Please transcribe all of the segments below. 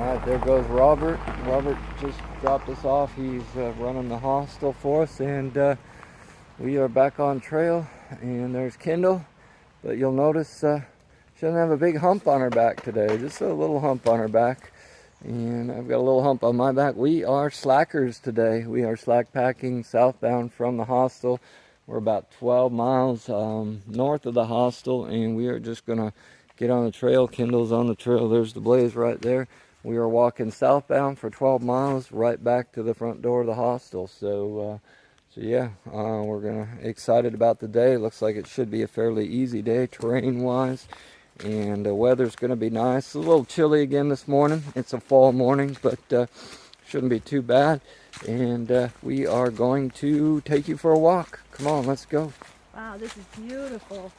Alright, there goes Robert. Robert just dropped us off. He's running the hostel for us, and we are back on trail. And there's Kendall, but you'll notice she doesn't have a big hump on her back today, just a little hump on her back. And I've got a little hump on my back. We are slackers today. We are slack packing southbound from the hostel. We're about 12 miles north of the hostel, and we are just gonna get on the trail. Kendall's on the trail. There's the blaze right there. We are walking southbound for 12 miles right back to the front door of the hostel. So yeah, we're excited about the day. Looks like it should be a fairly easy day terrain-wise. And the weather's going to be nice. A little chilly again this morning. It's a fall morning, but shouldn't be too bad. And we are going to take you for a walk. Come on, let's go. Wow, this is beautiful.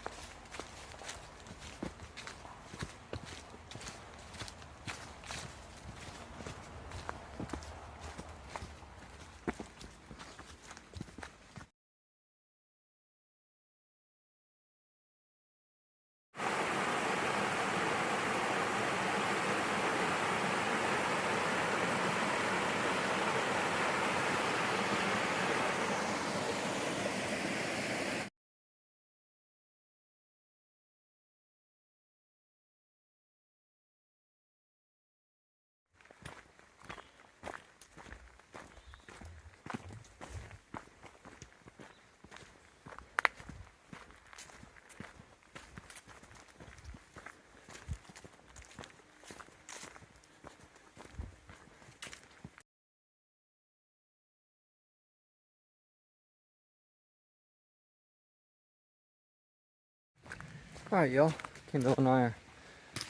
Alright, y'all. Kendall and I are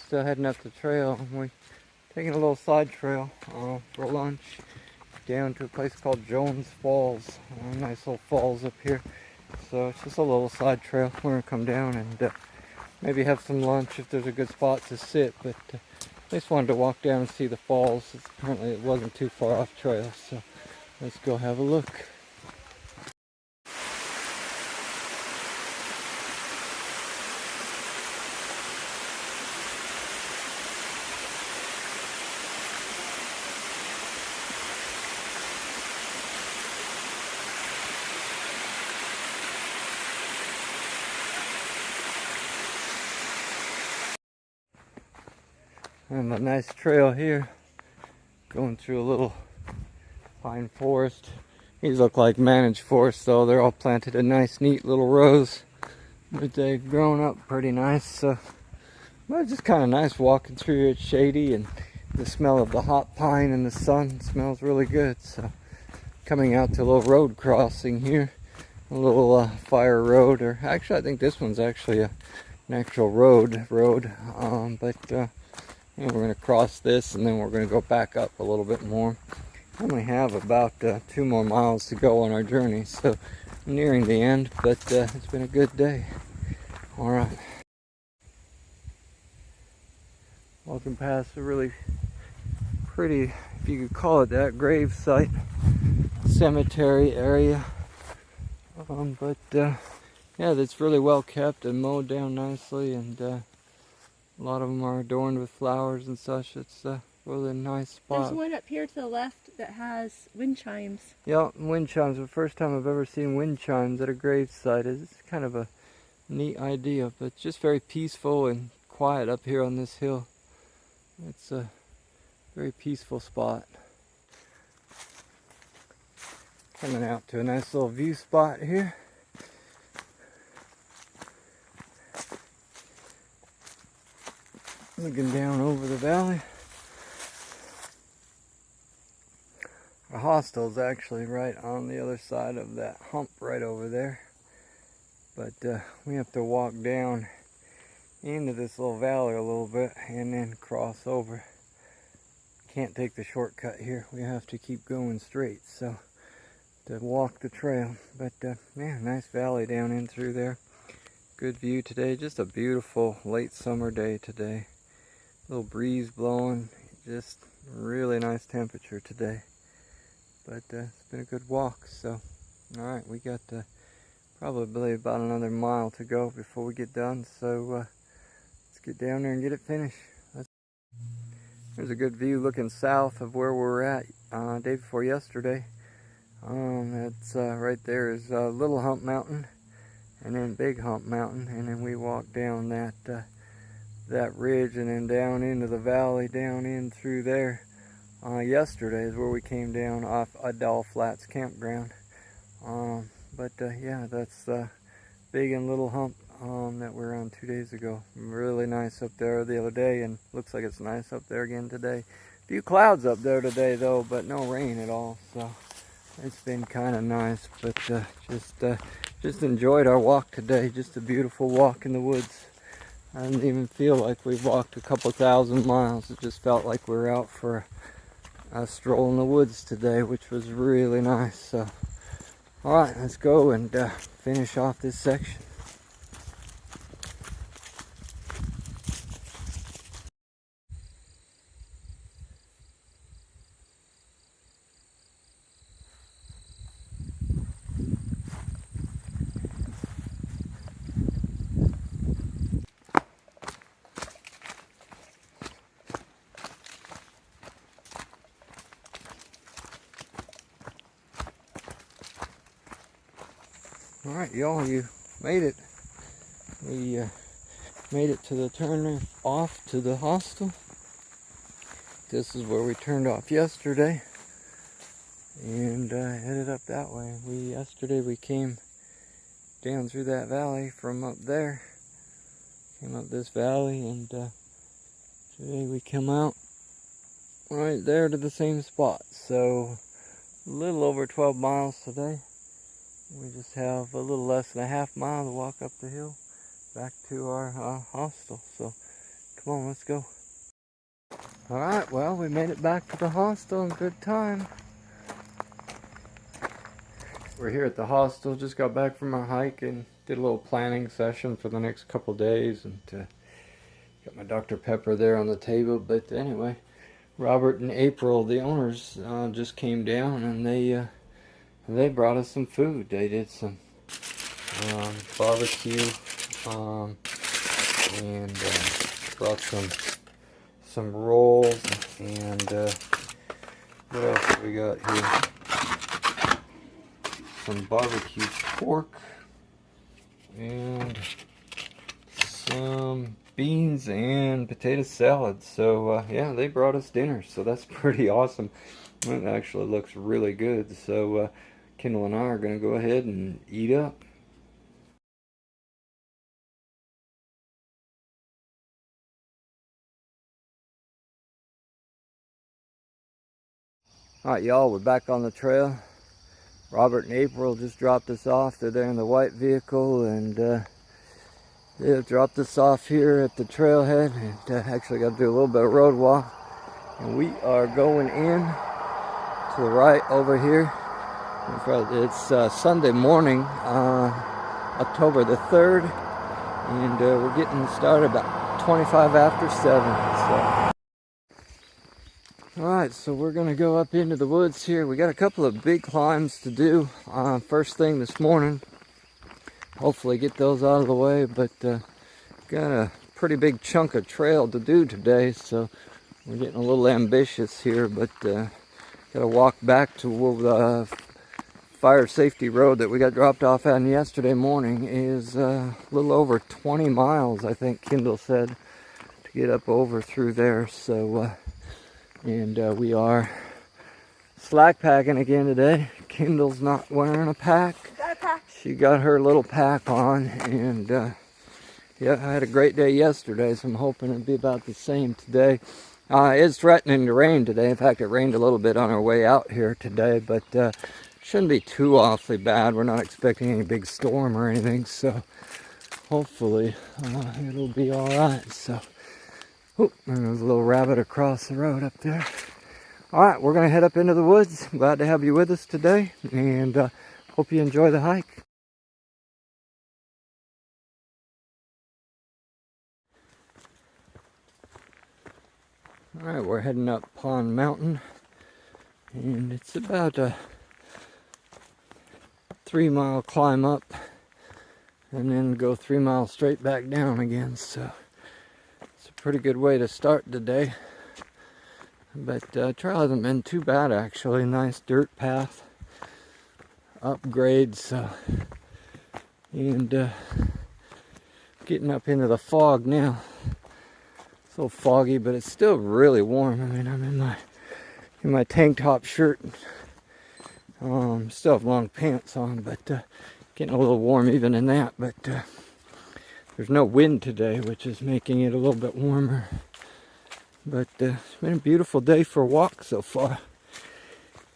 still heading up the trail. We're taking a little side trail for lunch down to a place called Jones Falls. Nice little falls up here. So it's just a little side trail. We're going to come down and maybe have some lunch if there's a good spot to sit. But I just wanted to walk down and see the falls. Apparently it wasn't too far off trail. So let's go have a look. And a nice trail here, going through a little pine forest. These look like managed forests though. They're all planted in nice neat little rows, but they've grown up pretty nice. So, but it's just kind of nice walking through here. It's shady, and the smell of the hot pine in the sun smells really good. So coming out to a little road crossing here, a little fire road, or actually I think this one's actually an actual road. And we're going to cross this, and then we're going to go back up a little bit more. We only have about 2 more miles to go on our journey, so nearing the end, but it's been a good day. Alright. Walking past a really pretty, if you could call it that, grave site, cemetery area. Yeah, that's really well kept and mowed down nicely, and a lot of them are adorned with flowers and such. It's a really nice spot. There's one up here to the left that has wind chimes. Yeah, wind chimes. The first time I've ever seen wind chimes at a grave site. It's kind of a neat idea, but just very peaceful and quiet up here on this hill. It's a very peaceful spot. Coming out to a nice little view spot here. Looking down over the valley. Our hostel's actually right on the other side of that hump right over there. But we have to walk down into this little valley a little bit and then cross over. Can't take the shortcut here. We have to keep going straight, so to walk the trail. But yeah, nice valley down in through there. Good view today. Just a beautiful late summer day today. Little breeze blowing, just really nice temperature today. But it's been a good walk. So alright, we got probably about another mile to go before we get done, so let's get down there and get it finished. There's a good view looking south of where we're at day before yesterday. That's right there is Little Hump Mountain, and then Big Hump Mountain, and then we walked down that ridge and then down into the valley, down in through there. Yesterday is where we came down off Adall Flats campground. Yeah, that's Big and Little Hump that we were on 2 days ago. Really nice up there the other day, and looks like it's nice up there again today. A few clouds up there today though, but no rain at all, so it's been kind of nice. But just enjoyed our walk today. Just a beautiful walk in the woods. I didn't even feel like we walked a couple thousand miles. It just felt like we were out for a stroll in the woods today, which was really nice. So, all right, let's go and finish off this section. All right, y'all, you made it. We made it to the turn off to the hostel. This is where we turned off yesterday and headed up that way. Yesterday we came down through that valley from up there. Came up this valley, and today we come out right there to the same spot. So a little over 12 miles today. We just have a little less than a half mile to walk up the hill back to our hostel. So come on, let's go. All right, well, we made it back to the hostel in good time. We're here at the hostel, just got back from our hike and did a little planning session for the next couple days, and got my Dr. Pepper there on the table. But anyway, Robert and April, the owners, just came down, and they brought us some food. They did some barbecue and brought some rolls, and what else have we got here? Some barbecue pork and some beans and potato salad. So yeah, they brought us dinner, so that's pretty awesome. It actually looks really good. So Kendall and I are going to go ahead and eat up. Alright, y'all, we're back on the trail. Robert and April just dropped us off. They're there in the white vehicle, and they dropped us off here at the trailhead, and actually got to do a little bit of road walk. And we are going in to the right over here. It's Sunday morning, October the 3rd, and we're getting started about 25 after 7. Alright, so we're going to go up into the woods here. We got a couple of big climbs to do first thing this morning. Hopefully get those out of the way, but got a pretty big chunk of trail to do today, so we're getting a little ambitious here, but got to walk back to the fire safety road that we got dropped off on yesterday morning. Is a little over 20 miles, I think Kendall said, to get up over through there. So and we are slack packing again today. Kendall's not wearing a pack. Got a pack. She got her little pack on, and yeah, I had a great day yesterday, so I'm hoping it'll be about the same today. It's threatening to rain today. In fact, it rained a little bit on our way out here today, but shouldn't be too awfully bad. We're not expecting any big storm or anything, so hopefully it'll be all right. So, there's a little rabbit across the road up there. All right, we're going to head up into the woods. Glad to have you with us today, and hope you enjoy the hike. All right, we're heading up Pond Mountain, and it's about a 3-mile climb up, and then go 3 miles straight back down again. So it's a pretty good way to start the day. But trail hasn't been too bad actually. Nice dirt path, upgrades, and getting up into the fog now. It's a little foggy, but it's still really warm. I mean, I'm in my tank top shirt. Still have long pants on, but getting a little warm even in that. But there's no wind today, which is making it a little bit warmer. But it's been a beautiful day for a walk so far,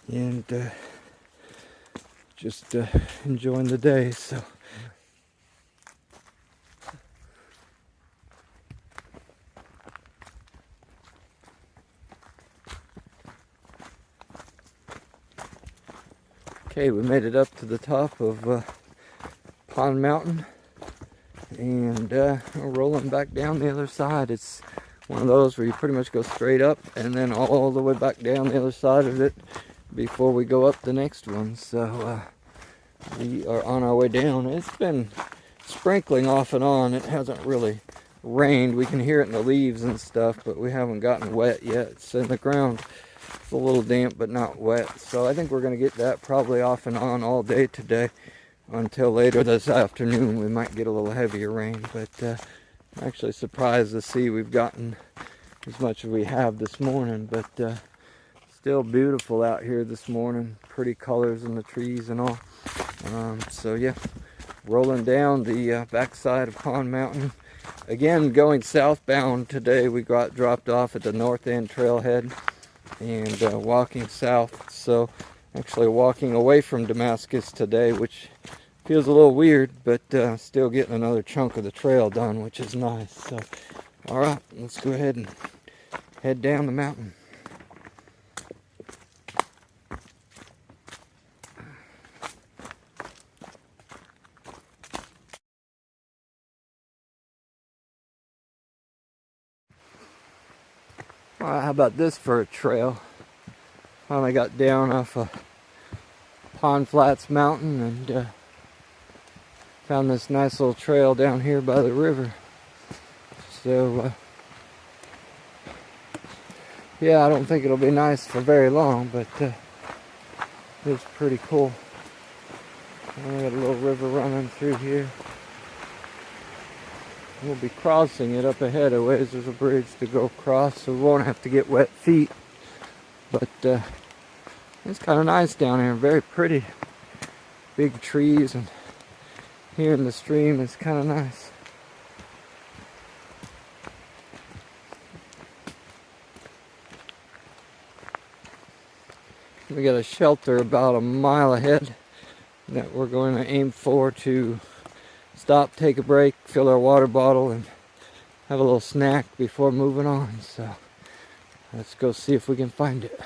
and just enjoying the day. So. Okay, we made it up to the top of Pond Mountain, and we're rolling back down the other side. It's one of those where you pretty much go straight up and then all the way back down the other side of it before we go up the next one. So we are on our way down. It's been sprinkling off and on. It hasn't really rained. We can hear it in the leaves and stuff, but we haven't gotten wet yet. It's in the ground. It's a little damp, but not wet. So I think we're going to get that probably off and on all day today until later this afternoon. We might get a little heavier rain, but I'm actually surprised to see we've gotten as much as we have this morning. But still beautiful out here this morning. Pretty colors in the trees and all. So yeah, rolling down the backside of Pond Mountain. Again, going southbound today. We got dropped off at the North End trailhead and walking south. So actually walking away from Damascus today, which feels a little weird, but still getting another chunk of the trail done, which is nice. So all right, let's go ahead and head down the mountain. All right, how about this for a trail? Finally got down off of Pond Flats Mountain and found this nice little trail down here by the river. So yeah, I don't think it'll be nice for very long, but it's pretty cool. We got a little river running through here. We'll be crossing it up ahead a ways. There's a bridge to go across, so we won't have to get wet feet. But it's kind of nice down here, very pretty. Big trees, and here in the stream is kind of nice. We got a shelter about a mile ahead that we're going to aim for to stop, take a break, fill our water bottle, and have a little snack before moving on. So let's go see if we can find it.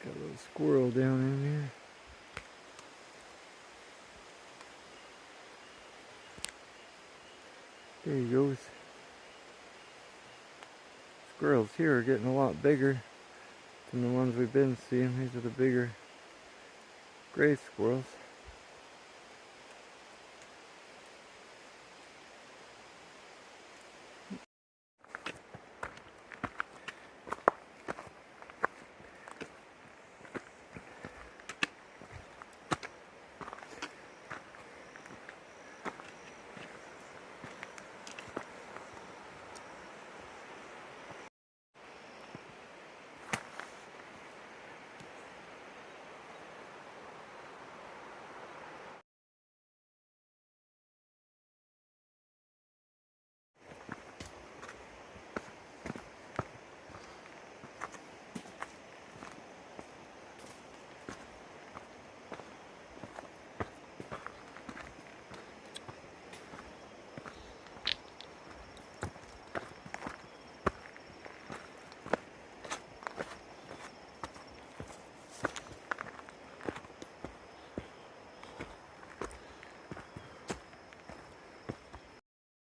Got a little squirrel down in there. There he goes. Squirrels here are getting a lot bigger than the ones we've been seeing. These are the bigger gray squirrels.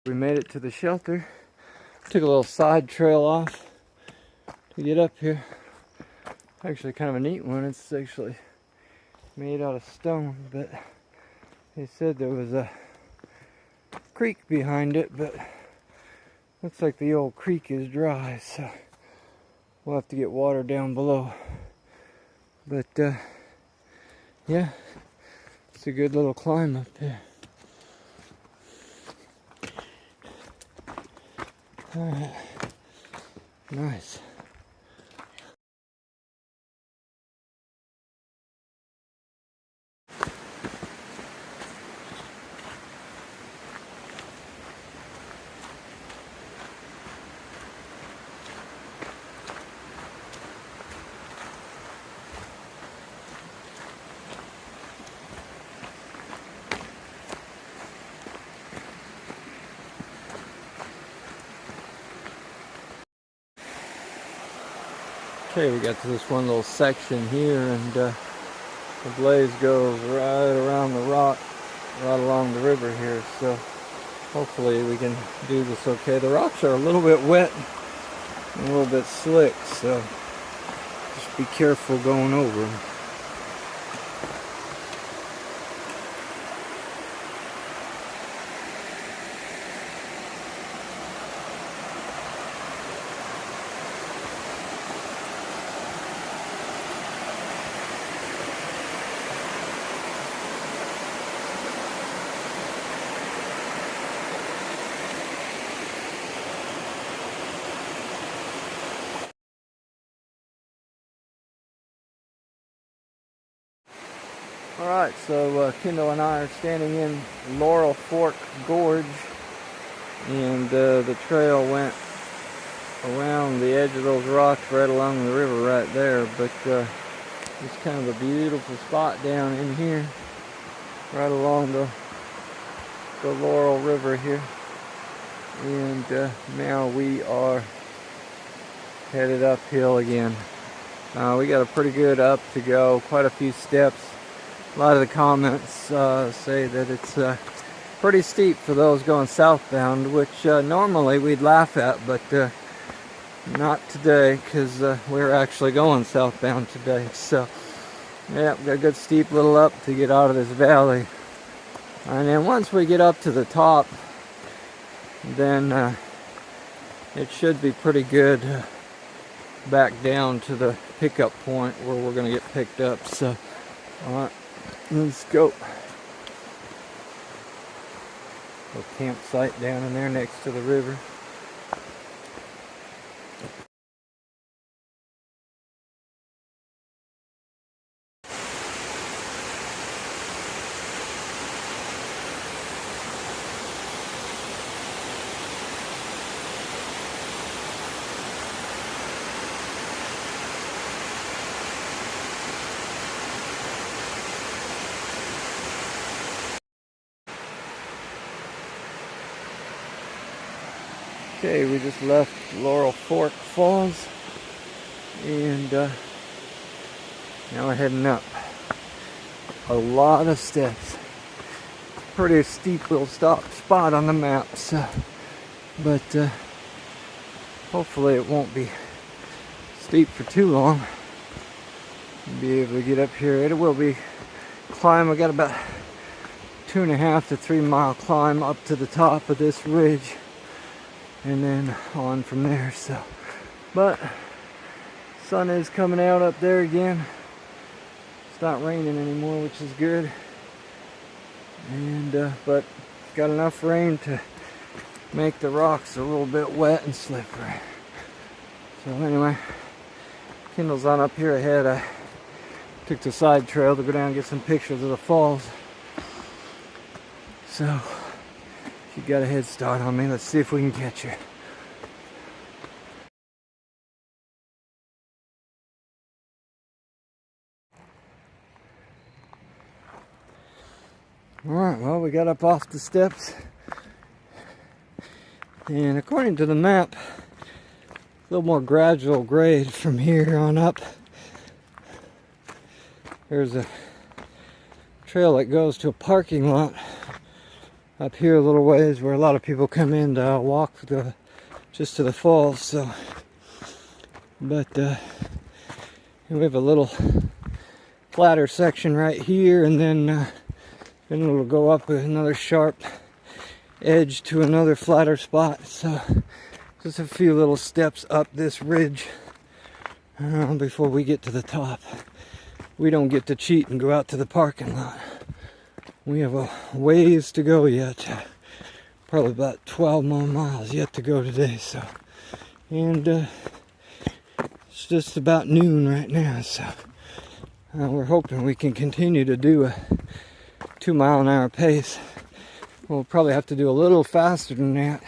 We made it to the shelter. Took a little side trail off to get up here. Actually kind of a neat one. It's actually made out of stone, but they said there was a creek behind it, but looks like the old creek is dry, so we'll have to get water down below. But yeah, it's a good little climb up there. Alright, nice. Okay, we got to this one little section here, and the blaze goes right around the rock, right along the river here, so hopefully we can do this okay. The rocks are a little bit wet and a little bit slick, so just be careful going over them. Alright, so Kendall and I are standing in Laurel Fork Gorge, and the trail went around the edge of those rocks right along the river right there, but it's kind of a beautiful spot down in here, right along the Laurel River here, and now we are headed uphill again. We got a pretty good up to go, quite a few steps. A lot of the comments say that it's pretty steep for those going southbound, which normally we'd laugh at, but not today, because we're actually going southbound today. So, yeah, got a good steep little up to get out of this valley. And then once we get up to the top, then it should be pretty good back down to the pickup point where we're going to get picked up. So, alright. Let's go. Little campsite down in there next to the river. Okay, we just left Laurel Fork Falls, and now we're heading up. A lot of steps. Pretty steep little spot on the map, so, but hopefully it won't be steep for too long. We'll be able to get up here. It will be climb. I got about 2.5 to 3 mile climb up to the top of this ridge, and then on from there. So, but sun is coming out up there again. It's not raining anymore, which is good. And but it's got enough rain to make the rocks a little bit wet and slippery. So anyway, Kendall's on up here ahead. I took the side trail to go down and get some pictures of the falls. So she got a head start on me. Let's see if we can catch her. Alright, well, we got up off the steps. And according to the map, a little more gradual grade from here on up. There's a trail that goes to a parking lot up here a little ways where a lot of people come in to walk just to the falls. So, but we have a little flatter section right here, and then it'll go up with another sharp edge to another flatter spot. So just a few little steps up this ridge before we get to the top. We don't get to cheat and go out to the parking lot. We have a ways to go yet. Probably about 12 more miles yet to go today. So, and it's just about noon right now. So we're hoping we can continue to do a 2-mile-an-hour pace. We'll probably have to do a little faster than that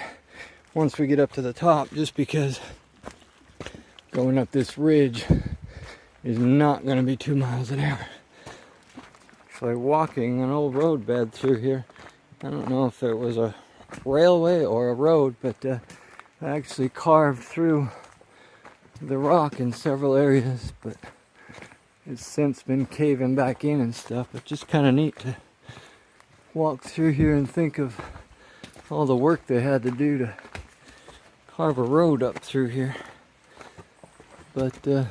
once we get up to the top, just because going up this ridge is not going to be 2 miles an hour. Actually, walking an old road bed through here. I don't know if it was a railway or a road, but I actually carved through the rock in several areas, but it's since been caving back in and stuff. But just kind of neat to walk through here and think of all the work they had to do to carve a road up through here. But it's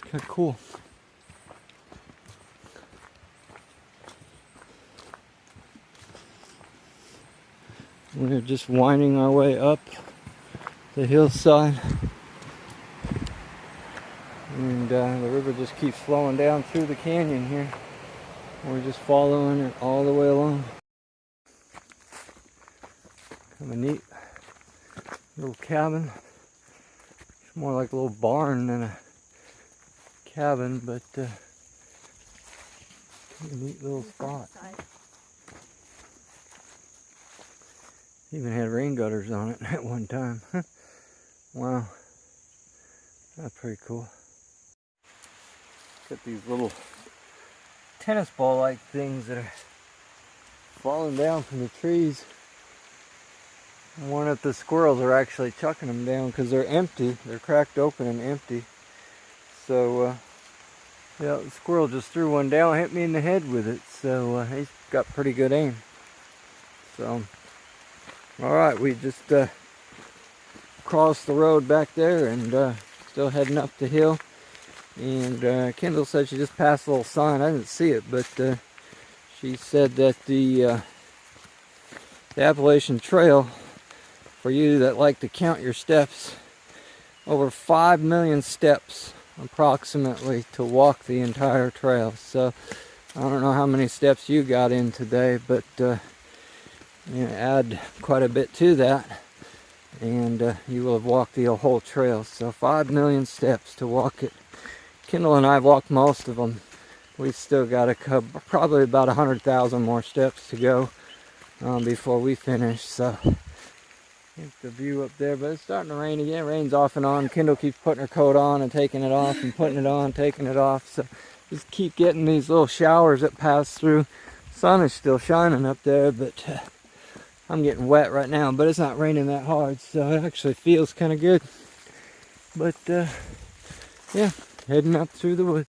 kind of cool. We're just winding our way up the hillside, and the river just keeps flowing down through the canyon here. We're just following it all the way along. Kind of neat little cabin. It's more like a little barn than a cabin, but a neat little spot. Even had rain gutters on it at one time. Wow, that's pretty cool. Got these little tennis ball like things that are falling down from the trees. I wonder if the squirrels are actually chucking them down, because they're empty. They're cracked open and empty. So yeah, the squirrel just threw one down, hit me in the head with it. So he's got pretty good aim. So alright, we just crossed the road back there, and still heading up the hill. And Kendall said she just passed a little sign. I didn't see it, but she said that the Appalachian Trail, for you that like to count your steps, over 5 million steps approximately to walk the entire trail. So I don't know how many steps you got in today, but add quite a bit to that, and you will have walked the whole trail. So 5 million steps to walk it. Kendall and I have walked most of them. We've still got probably about 100,000 more steps to go before we finish. So here's the view up there, but it's starting to rain again. It rains off and on. Kendall keeps putting her coat on and taking it off, and putting it on, taking it off. So just keep getting these little showers that pass through. Sun is still shining up there, but I'm getting wet right now, but it's not raining that hard, so it actually feels kind of good. But yeah, heading up through the woods.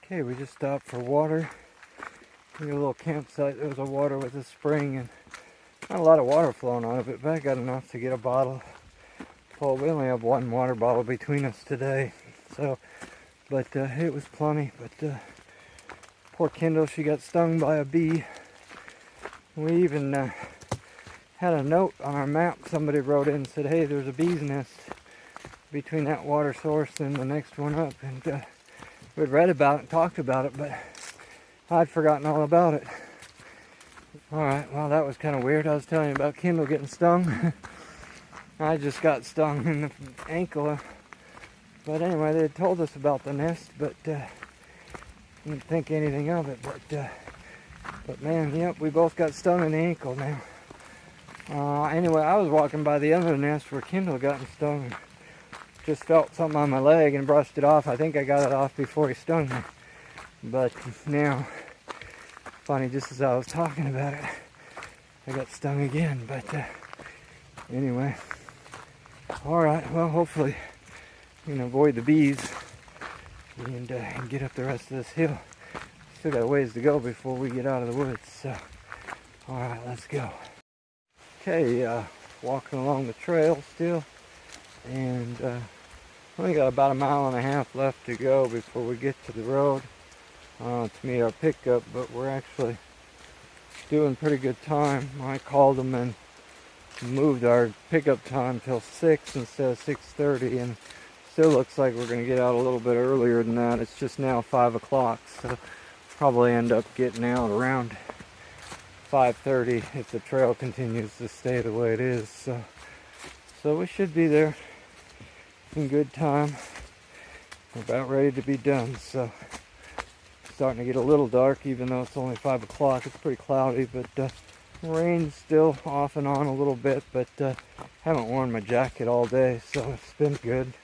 Okay, we just stopped for water. We got a little campsite. There was a water with a spring, and not a lot of water flowing out of it, but I got enough to get a bottle. Well, we only have one water bottle between us today, so, but it was plenty. But poor Kendall, she got stung by a bee. We even had a note on our map. Somebody wrote in and said, hey, there's a bee's nest between that water source and the next one up. And we'd read about it and talked about it, but I'd forgotten all about it. Alright, well, that was kind of weird. I was telling you about Kendall getting stung. I just got stung in the ankle. But anyway, they had told us about the nest, but didn't think anything of it. But man, yep, we both got stung in the ankle now. Anyway, I was walking by the other nest where Kendall got stung. Just felt something on my leg and brushed it off. I think I got it off before he stung me. But now, funny, just as I was talking about it, I got stung again. But anyway, Alright, well, hopefully we can avoid the bees and get up the rest of this hill. Still got a ways to go before we get out of the woods, so alright, let's go. Okay, walking along the trail still, and only got about 1.5 miles left to go before we get to the road to meet our pickup, but we're actually doing pretty good time. I called them and moved our pickup time till 6 instead of 6:30, and still looks like we're going to get out a little bit earlier than that. It's just now 5 o'clock, so probably end up getting out around 5:30 if the trail continues to stay the way it is. So we should be there in good time. We're about ready to be done, so it's starting to get a little dark even though it's only 5 o'clock. It's pretty cloudy, but rain's still off and on a little bit, but haven't worn my jacket all day, so it's been good.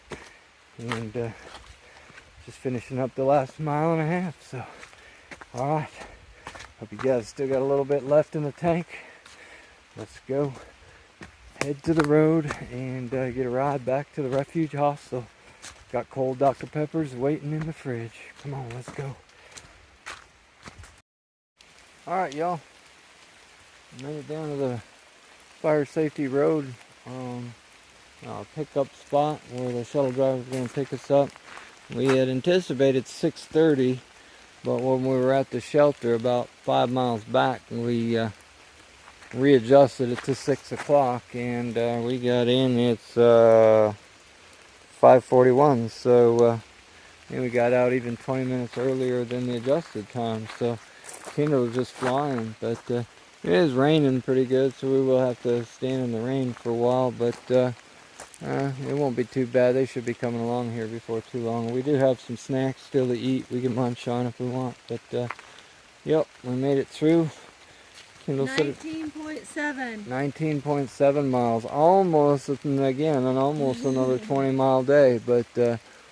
And just finishing up the last 1.5 miles, so alright, hope you guys still got a little bit left in the tank. Let's go head to the road and get a ride back to the Refuge Hostel. Got cold Dr. Peppers waiting in the fridge. Come on, let's go. Alright, y'all, made it down to the fire safety road pickup spot where the shuttle driver was going to pick us up. We had anticipated 6:30, but when we were at the shelter about 5 miles back, we readjusted it to 6 o'clock, and we got in. It's 5:41, so and we got out even 20 minutes earlier than the adjusted time. So Kindle was just flying, but it is raining pretty good, so we will have to stand in the rain for a while, but it won't be too bad. They should be coming along here before too long. We do have some snacks still to eat. We can munch on if we want, but yep, we made it through. 19.7. 19.7 miles. Almost, again, and almost another 20-mile day, but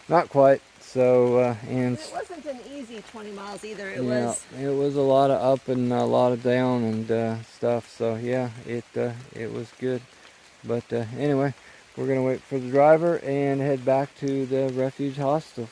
not quite. So, and it wasn't an easy 20 miles either. it was a lot of up and a lot of down and stuff. So yeah, it was good. But anyway, we're gonna wait for the driver and head back to the Refuge Hostel